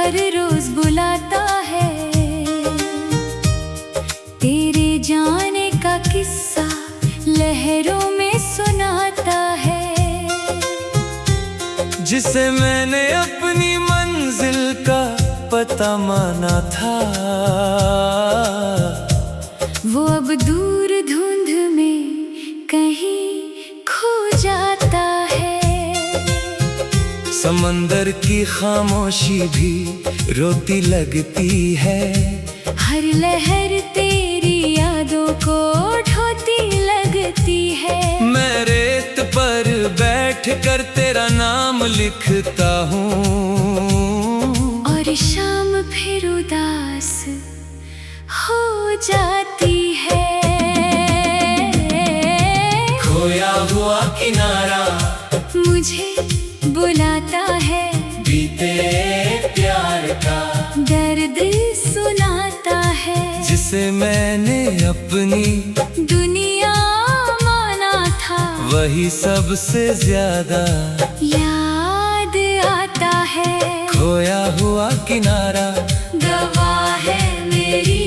हर रोज बुलाता है, तेरे जाने का किस्सा लहरों में सुनाता है। जिसे मैंने अपनी मंजिल का पता माना था, वो अब दूर धुंध में कहीं खो जाता है। समंदर की खामोशी भी रोती लगती है, हर लहर तेरी यादों को ढोती लगती है। मैं रेत पर बैठ कर तेरा नाम लिखता हूँ, और शाम फिर उदास हो जाती है। खोया हुआ किनारा मुझे बुलाता है, बीते प्यार का दर्द सुनाता है। जिसे मैंने अपनी दुनिया माना था, वही सबसे ज्यादा याद आता है। खोया हुआ किनारा गवाह है मेरी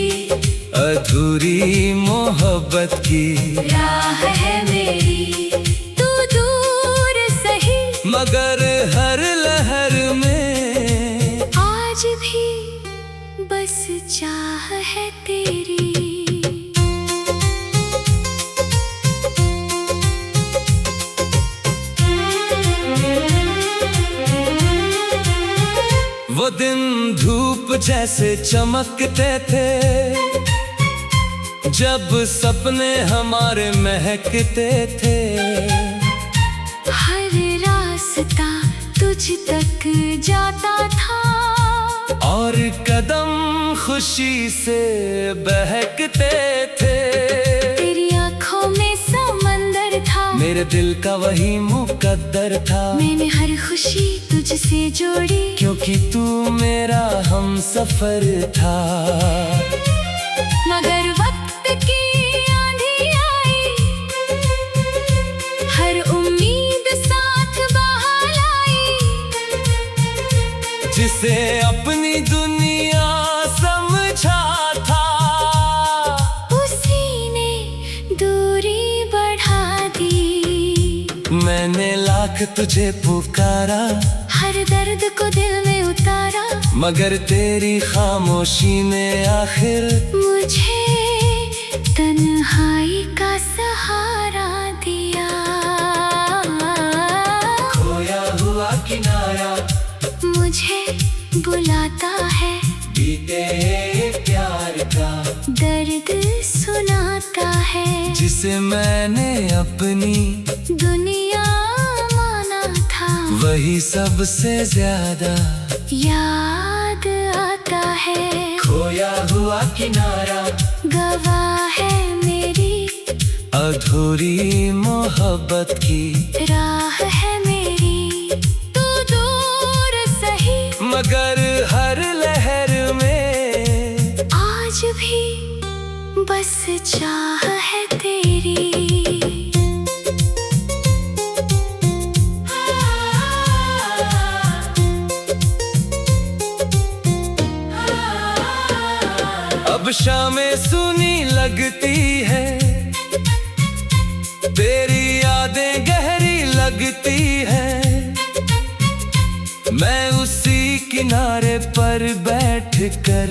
अधूरी मोहब्बत की, राह है मेरी तू दूर सही, मगर हर लहर में आज भी बस चाह है तेरी। वो दिन धूप जैसे चमकते थे, जब सपने हमारे महकते थे। हर रास्ता तुझ तक जाता था, और कदम खुशी से बहकते थे। तेरी आँखों में समंदर था, मेरे दिल का वही मुकद्दर था। मैंने हर खुशी तुझसे जोड़ी, क्योंकि तू मेरा हमसफर था। मगर वक्त की आंधी आई, हर उम्मीद साथ बहाल आई। जिसे अपनी दुनिया समझा था, उसी ने दूरी बढ़ा दी। मैंने लाख तुझे पुकारा, हर दर्द को दिल में उतारा, मगर तेरी खामोशी ने आखिर मुझे तन्हाई का सहारा दिया। खोया हुआ किनारा मुझे बुलाता है, बीते प्यार का दर्द सुनाता है। जिसे मैंने अपनी दुनिया माना था, वही सबसे ज्यादा याद आता है। खोया हुआ किनारा गवाह है मेरी अधूरी मोहब्बत की, राह है मेरी तू दूर सही, मगर हर लहर में आज भी बस चाह है तेरी। अब शामें सुनी लगती है, तेरी यादें गहरी लगती है। मैं उसी किनारे पर बैठ कर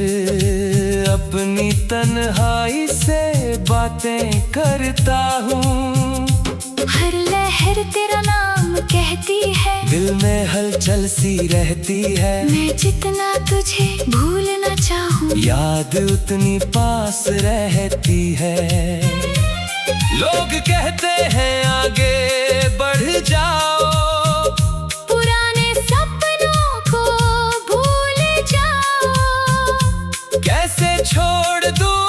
अपनी तन्हाई से बातें करता हूँ। हर लहर तेरा नाम कहती है, दिल में हलचल सी रहती है। मैं जितना तुझे भूलना चाहूँ, याद उतनी पास रहती है। लोग कहते हैं आगे बढ़ जाओ, पुराने सपनों को भूल जाओ। कैसे छोड़ दूँ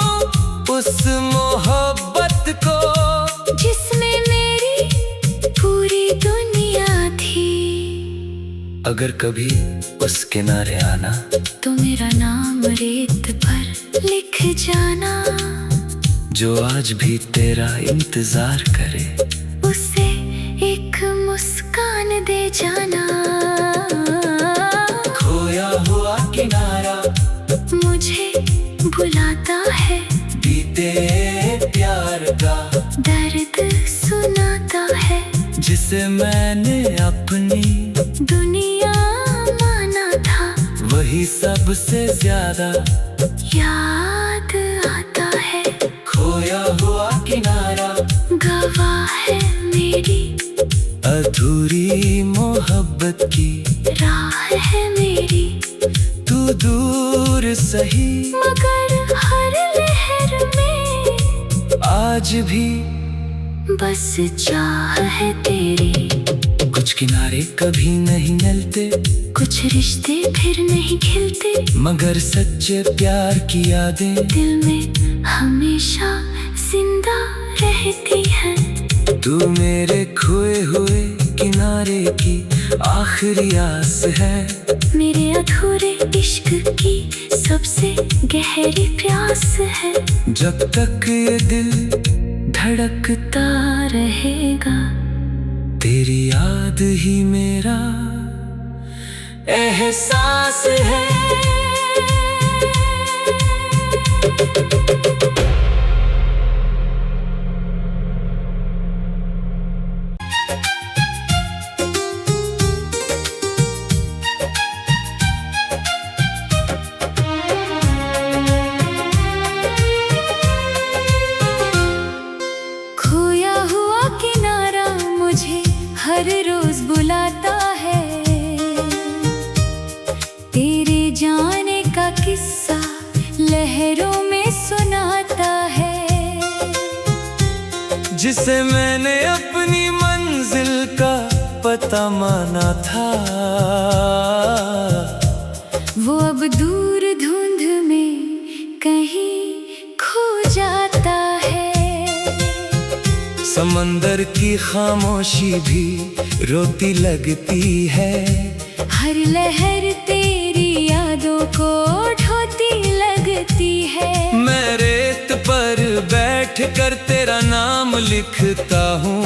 उस मोहब्बत को, जिसमें मेरी पूरी दुनिया थी। अगर कभी उस किनारे आना, तो मेरा नाम रेत पर लिख जाना। जो आज भी तेरा इंतजार करे, उसे एक मुस्कान दे जाना। खोया हुआ किनारा वही सबसे ज्यादा याद आता है। खोया हुआ किनारा, गवाह है मेरी अधूरी मोहब्बत की राह है मेरी। तू दूर सही मगर हर लहर में आज भी बस चाह है तेरी। कुछ किनारे कभी नहीं मिलते, कुछ रिश्ते फिर नहीं खिलते, मगर सच्चे प्यार की यादें दिल में हमेशा जिंदा रहती है। तू मेरे खोए हुए किनारे की आखिरी आस है, मेरे अधूरे इश्क की सबसे गहरी प्यास है। जब तक ये दिल धड़कता रहेगा, तेरी याद ही मेरा एहसास है। खोया हुआ किनारा मुझे हर रोज बुलाता है, तेरे जाने का किस्सा लहरों में सुनाता है। जिसे मैंने अपनी मंजिल का पता माना था, वो अब दूर धुंध में कहीं खो जाता है। समंदर की खामोशी भी रोती लगती है, हर लहर तेरी यादों को ढोती लगती है। मैं रेत पर बैठ कर तेरा नाम लिखता हूँ,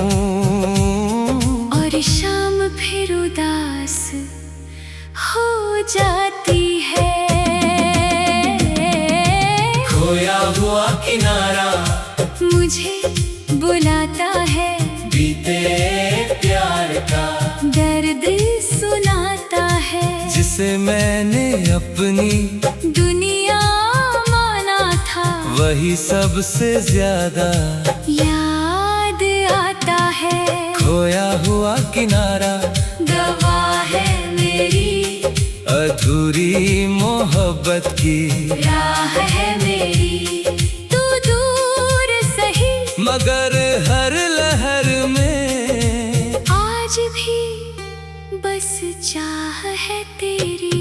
और शाम फिर उदास हो जाती है। खोया हुआ किनारा मुझे बुलाता है, बीते प्यार का दर्द सुनाता है। जिसे मैंने अपनी दुनिया माना था, वही सबसे ज्यादा याद आता है। खोया हुआ किनारा, गवाह है मेरी अधूरी मोहब्बत की राह है मेरी। तू दूर सही मगर हर लहर में आज भी बस चाह है तेरी।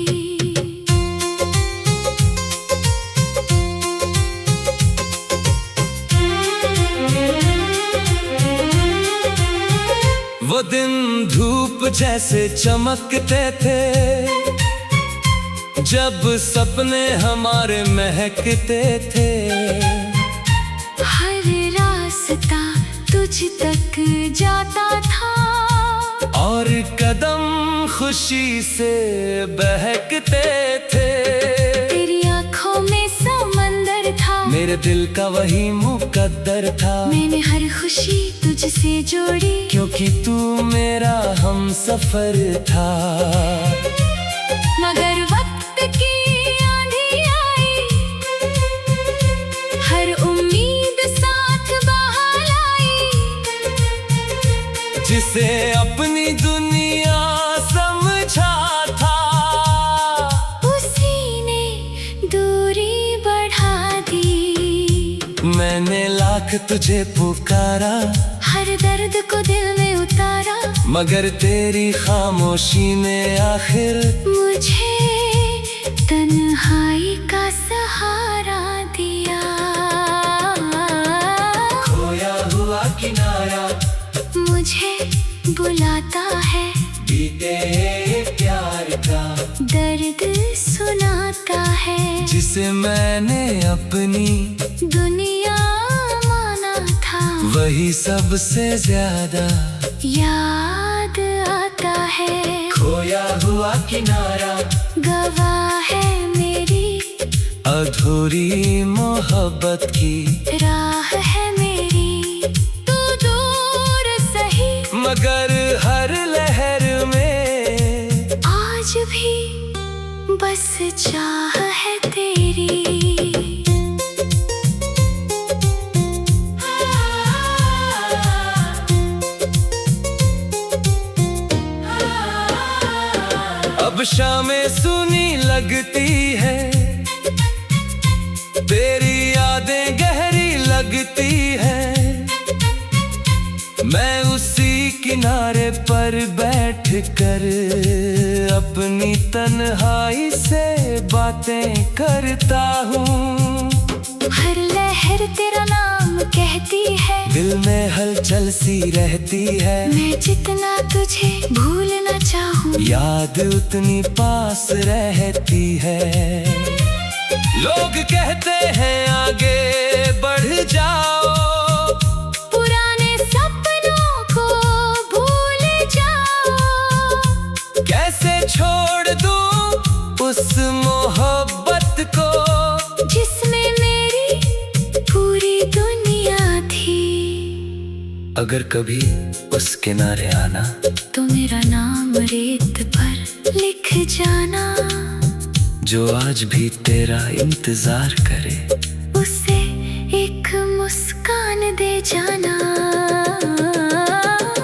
वो दिन धूप जैसे चमकते थे, जब सपने हमारे महकते थे। हर रास्ता तुझ तक जाता था, और कदम खुशी से बहकते थे। तेरी आंखों में समंदर था, मेरे दिल का वही मुकद्दर था। मैंने हर खुशी तुझसे जोड़ी, क्योंकि तू मेरा हम सफर था। मगर वक्त की आंधी आई, हर उम्मीद साथ बहाल आई। जिसे अपनी दुनिया समझा था, उसी ने दूरी बढ़ा दी। मैंने लाख तुझे पुकारा, हर दर्द को दिल में उतारा, मगर तेरी खामोशी ने आखिर मुझे तन्हाई का सहारा दिया। खोया हुआ किनारा मुझे बुलाता है, बीते प्यार का दर्द सुनाता है। जिसे मैंने अपनी दुनिया माना था, वही सबसे ज्यादा याद आता है। खोया हुआ किनारा, गवाह है मेरी अधूरी मोहब्बत की राह है मेरी। तू दूर सही मगर हर लहर में आज भी बस चाह है तेरी। अब शामें सुनी लगती है, तेरी यादें गहरी लगती है। मैं उसी किनारे पर बैठ कर अपनी तन्हाई से बातें करता हूँ। हर लहर तेरा नाम कहती है, दिल में हलचल सी रहती है। मैं जितना तुझे भूलना चाहूँ, याद उतनी पास रहती है। लोग कहते हैं आगे बढ़ जाओ, पुराने सपनों को भूल जाओ। कैसे छोड़ दूं उस मोहब्बत को, जिसमें मेरी पूरी दुनिया थी। अगर कभी उस किनारे आना, तो मेरा नाम रेत पर लिख जाना। जो आज भी तेरा इंतजार करे, उसे एक मुस्कान दे जाना।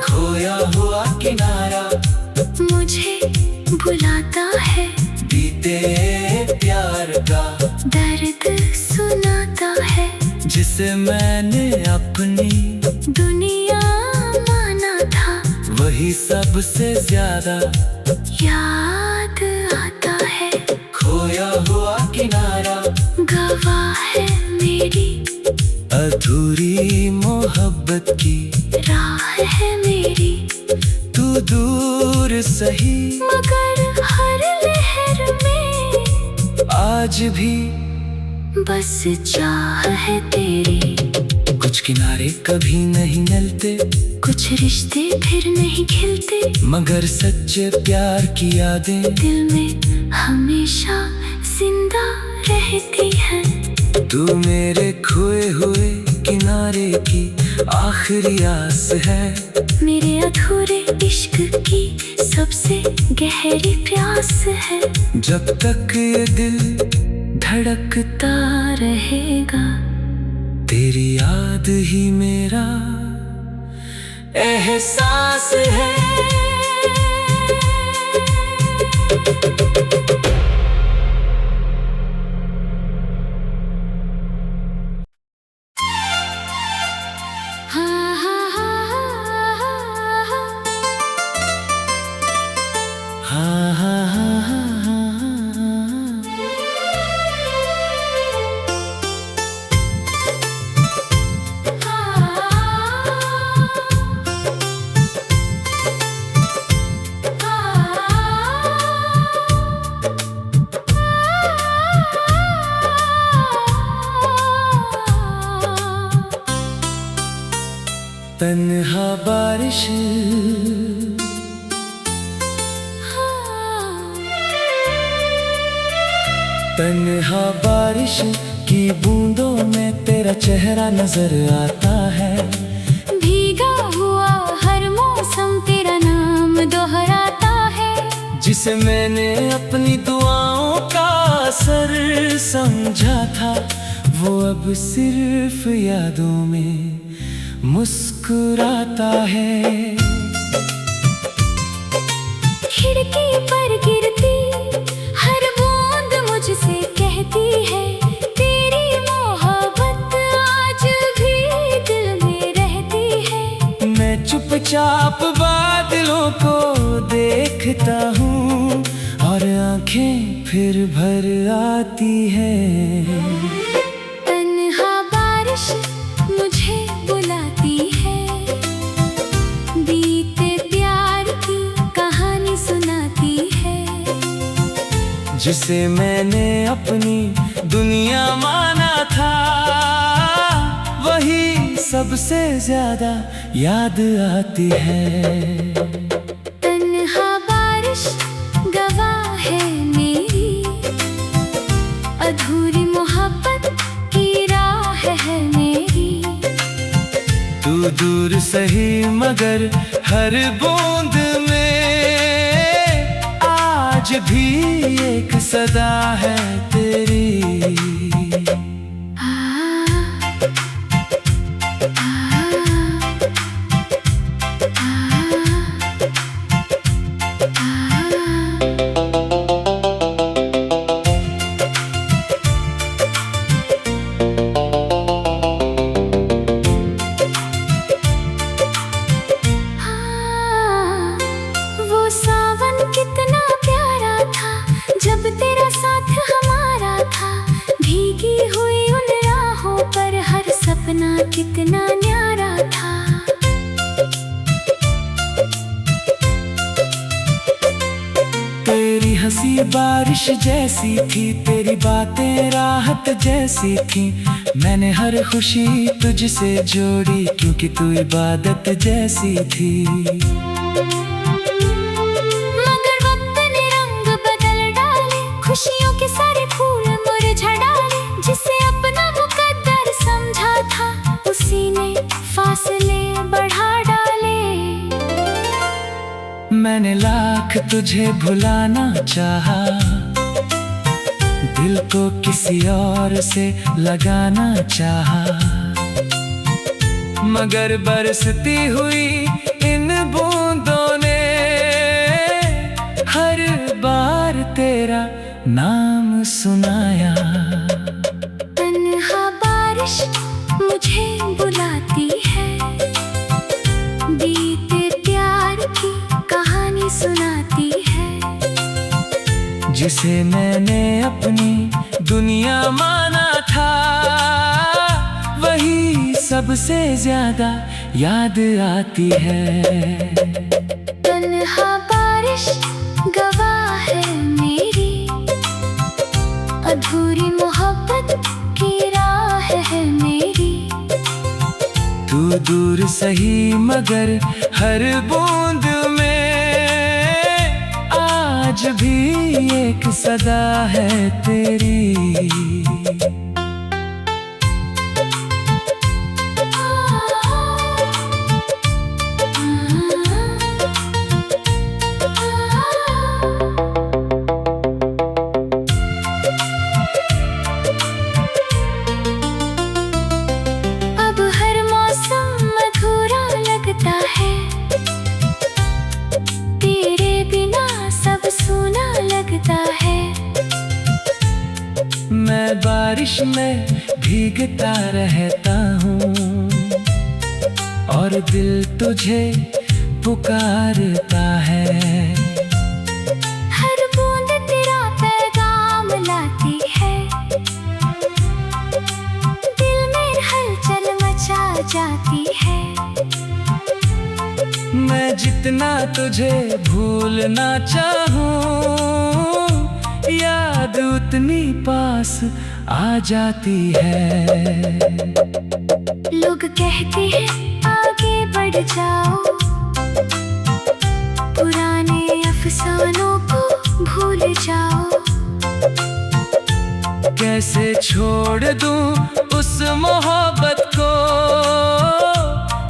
खोया हुआ किनारा मुझे बुलाता है, बीते प्यार का दर्द सुनाता है। जिसे मैंने अपनी दुनिया माना था, वही सबसे ज्यादा याद आता है। खोया हुआ किनारा गवाह है मेरी अधूरी मोहब्बत की राह है मेरी। तू दूर सही मगर हर लहर में आज भी बस चाह है तेरी। कुछ किनारे कभी नहीं मिलते, कुछ रिश्ते फिर नहीं खिलते, मगर सच्चे प्यार की यादें दिल में हमेशा जिंदा रहती है। तू मेरे खोए हुए किनारे की आखिरी आस है। मेरे अधूरे इश्क की सबसे गहरी प्यास है। जब तक ये दिल धड़कता रहेगा, तेरी याद ही मेरा एहसास है। हाँ हाँ हाँ हाँ हाँ हाँ हाँ तन्हा बारिश तन्हा बारिश की बूंदों में तेरा चेहरा नजर आता है। भीगा हुआ हर मौसम तेरा नाम दोहराता है। जिसे मैंने अपनी दुआओं का असर समझा था, वो अब सिर्फ यादों में मुस्कुराता है। खिड़की पर गिरती हर बूंद मुझसे कहती है, तेरी मोहब्बत आज भी दिल में रहती है। मैं चुपचाप बादलों को देखता हूँ और आंखें फिर भर आती है। तन्हा बारिश मुझे बुलाती है, बीते प्यार की कहानी सुनाती है। जिसे मैंने अपनी दुनिया माना था, वही सबसे ज्यादा याद आती है। तन्हा बारिश गवाह है मेरी अधूरी मोहब्बत की राह है मेरी। तू दूर सही मगर हर बूंद में आज आज भी एक सदा है तेरी। कितना प्यारा था जब तेरा साथ हमारा था, भीगी हुई उन राहों पर हर सपना कितना न्यारा था। तेरी हंसी बारिश जैसी थी, तेरी बातें राहत जैसी थी। मैंने हर खुशी तुझसे जोड़ी क्योंकि तू इबादत जैसी थी। खुशियों के सारे फूल मुरझा डाले, जिसे अपना मुकद्दर समझा था उसी ने फासले बढ़ा डाले। मैंने लाख तुझे भुलाना चाहा, दिल को किसी और से लगाना चाहा, मगर बरसती हुई इन बूंदों ने हर बार तेरा नाम सुनाया। तन्हा बारिश मुझे बुलाती है, बीते प्यार की कहानी सुनाती है। जिसे मैंने अपनी दुनिया माना था, वही सबसे ज्यादा याद आती है। तन्हा बारिश गवाह है मेरी, अधूरी मोहब्बत की राह है मेरी। तू दूर सही मगर हर बूंद में आज भी एक सदा है तेरी। मैं बारिश में भीगता रहता हूँ और दिल तुझे पुकारता है। हर बूंद तेरा पैगाम लाती है, दिल में हलचल मचा जाती है। मैं जितना तुझे भूलना चाहूँ, याद उतनी पास आ जाती है। लोग कहते हैं आगे बढ़ जाओ, पुराने अफसानों को भूल जाओ। कैसे छोड़ दूं उस मोहब्बत को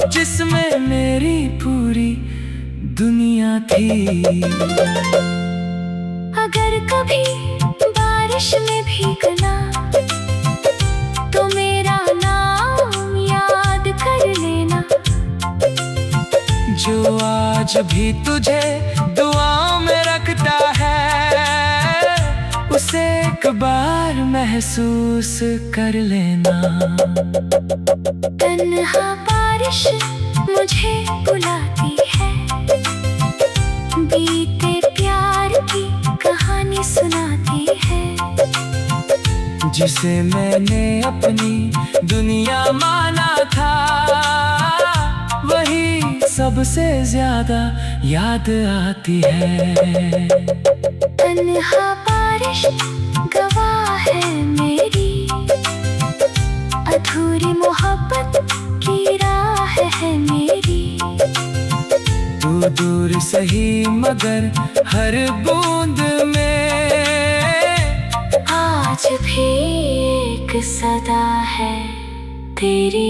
जिसमें मेरी पूरी दुनिया थी। अगर कभी बारिश में भीगना तो मेरा नाम याद कर लेना। जो आज भी तुझे दुआओं में रखता है, उसे एक बार महसूस कर लेना। तन्हा बारिश मुझे बुलाती है, बीते प्यार की कहानी सुनाती है। जिसे मैंने अपनी दुनिया माना था, वही सबसे ज्यादा याद आती है। तन्हा बारिश गवाह है मेरी, अधूरी मोहब्बत की राह है मेरी। तू दूर सही मगर हर बूंद में आज भी एक सदा है तेरी।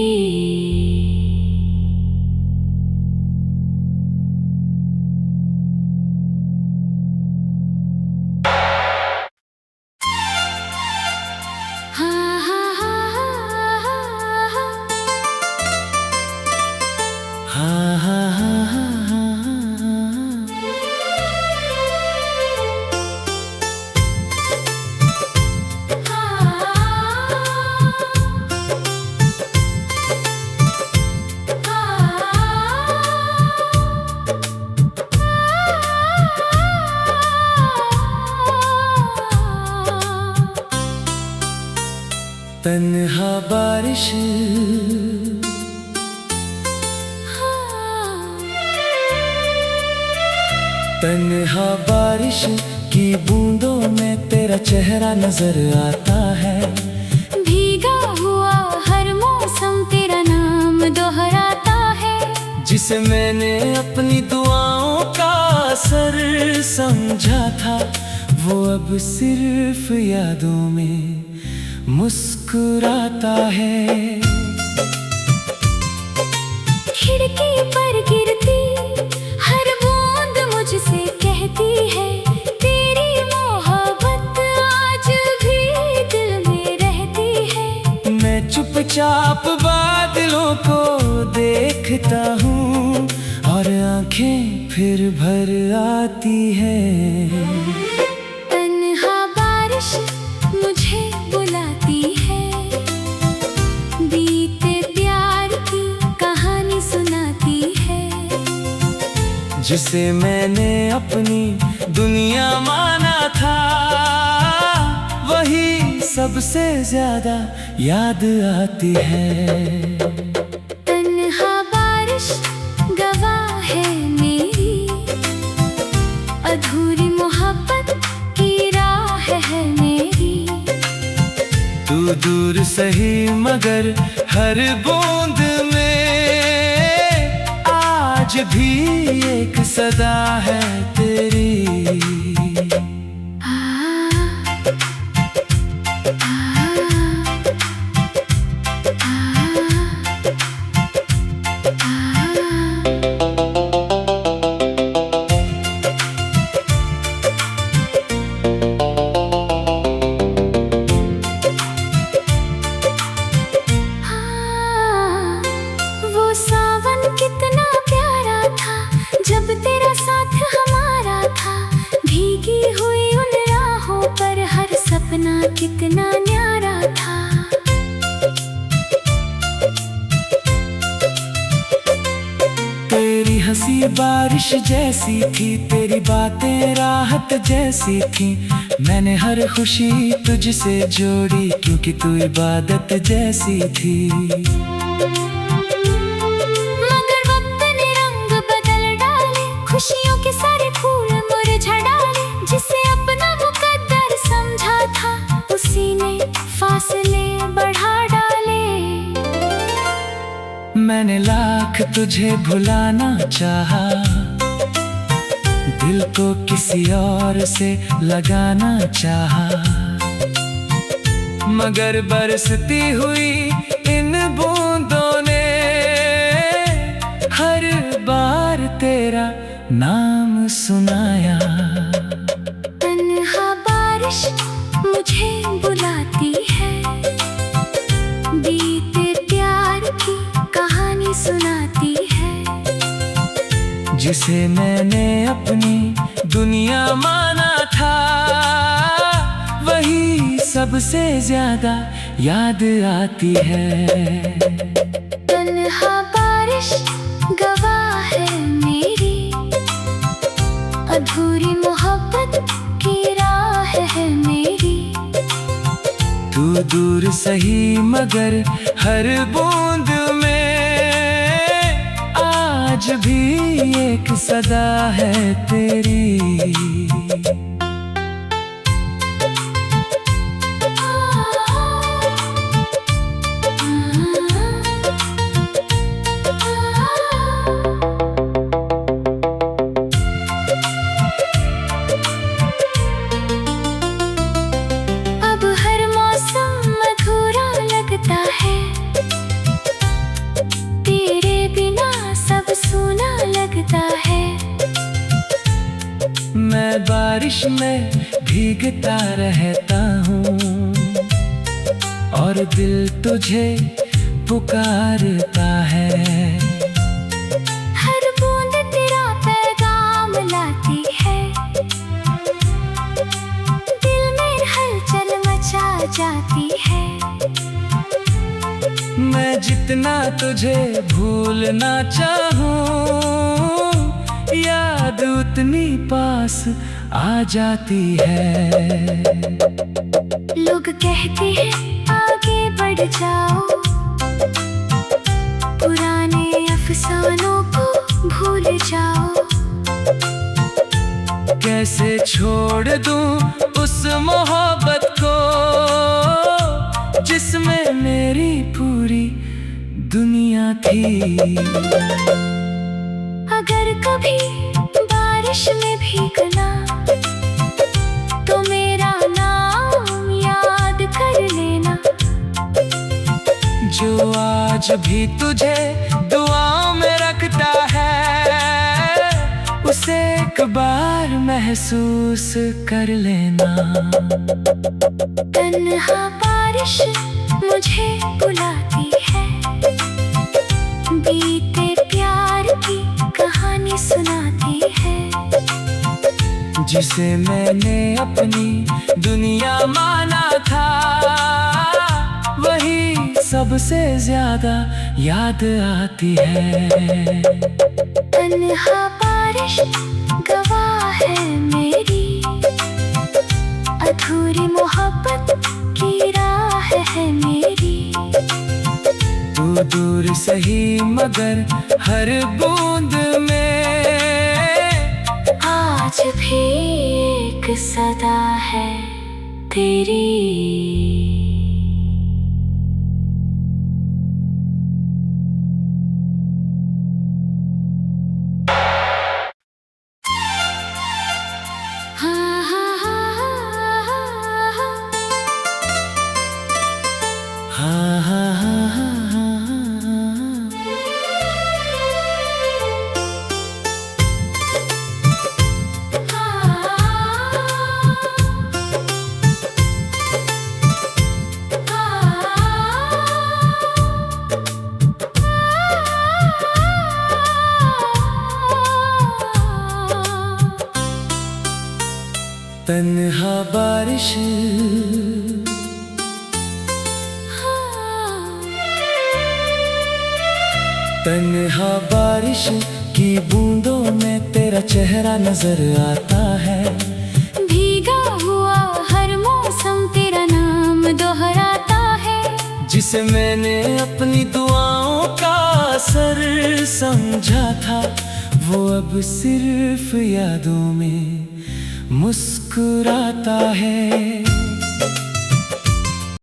तन्हा बारिश तन्हा बारिश की बूंदों में तेरा चेहरा नजर आता है। भीगा हुआ हर मौसम तेरा नाम दोहराता है। जिसे मैंने अपनी दुआओं का असर समझा था, वो अब सिर्फ यादों में मुस्कुराता है। खिड़की पर गिरती हर बूंद मुझसे कहती है, तेरी मोहब्बत आज भी दिल में रहती है। मैं चुपचाप बादलों को देखता हूँ और आंखें फिर भर आती है। तन्हा बारिश मुझे बुलाती है, बीते प्यार की कहानी सुनाती है। जिसे मैंने अपनी दुनिया माना था, वही सबसे ज्यादा याद आती है। तन्हा बारिश गवाह है मेरी, अधूरी मोहब्बत की राह है मेरी। तू दूर सही मगर हर बूंद में आज भी एक सदा है तेरी। वो सावन कितना प्यारा था जब तेरा साथ हमारा था। भीगी हुई उन राहों पर हर सपना कितना न्यारा था। तेरी हंसी बारिश जैसी थी, तेरी बातें राहत जैसी थी। मैंने हर खुशी तुझसे जोड़ी, क्योंकि तू इबादत जैसी थी। मगर वक्त ने रंग बदल डाले, खुशियों के सारे फूल मुरझा डाले। जिसे अपना मुकद्दर समझा था, उसी ने फासले बढ़ा डाले। मैंने लाख तुझे भुलाना चाहा, दिल को किसी और से लगाना चाहा। मगर बरसती हुई इन बूंदों ने हर बार तेरा नाम सुनाया। तन्हा बारिश मुझे बुलाती है, बीते प्यार की कहानी सुनाती है। जिसे मैंने अपनी दुनिया माना था, वही सबसे ज्यादा याद आती है। तन्हा बारिश गवाह है मेरी, अधूरी मोहब्बत की राह है मेरी। तू दूर सही मगर हर बूंद में आज भी एक सदा है तेरी। अब हर मौसम अधूरा लगता है, तेरे बिना सब सूना लगता है। मैं बारिश में भीगता रहता हूँ और दिल तुझे पुकारता है। हर बूंद तेरा पैगाम लाती है, दिल में हलचल मचा जाती है। मैं जितना तुझे भूलना चाहूँ, याद उतनी पास आ जाती है। लोग कहते हैं आगे उड़ जाओ, पुराने अफसानों को भूल जाओ। कैसे छोड़ दूं उस मोहब्बत को जिसमें मेरी पूरी दुनिया थी। अगर कभी बारिश में भीगना तो मेरा नाम याद कर लेना। जो आज भी तुझे दुआओं में रखता है उसे एक बार महसूस कर लेना। तन्हा बारिश मुझे बुलाती है, बीते प्यार की कहानी सुनाती है। जिसे मैंने अपनी दुनिया माना था वही सबसे ज्यादा याद आती है। तन्हा बारिश गवाह है मेरी, अधूरी मोहब्बत की राह है मेरी। तू दूर सही मगर हर बूंद में आज भी एक सदा है तेरी। हाँ हाँ हाँ हाँ तन्हा बारिश तन्हा बारिश की बूंदों में तेरा चेहरा नजर आता है। भीगा हुआ हर मौसम तेरा नाम दोहराता है। जिसे मैंने अपनी दुआओं का असर समझा था वो अब सिर्फ यादों में मुस्कुराता है।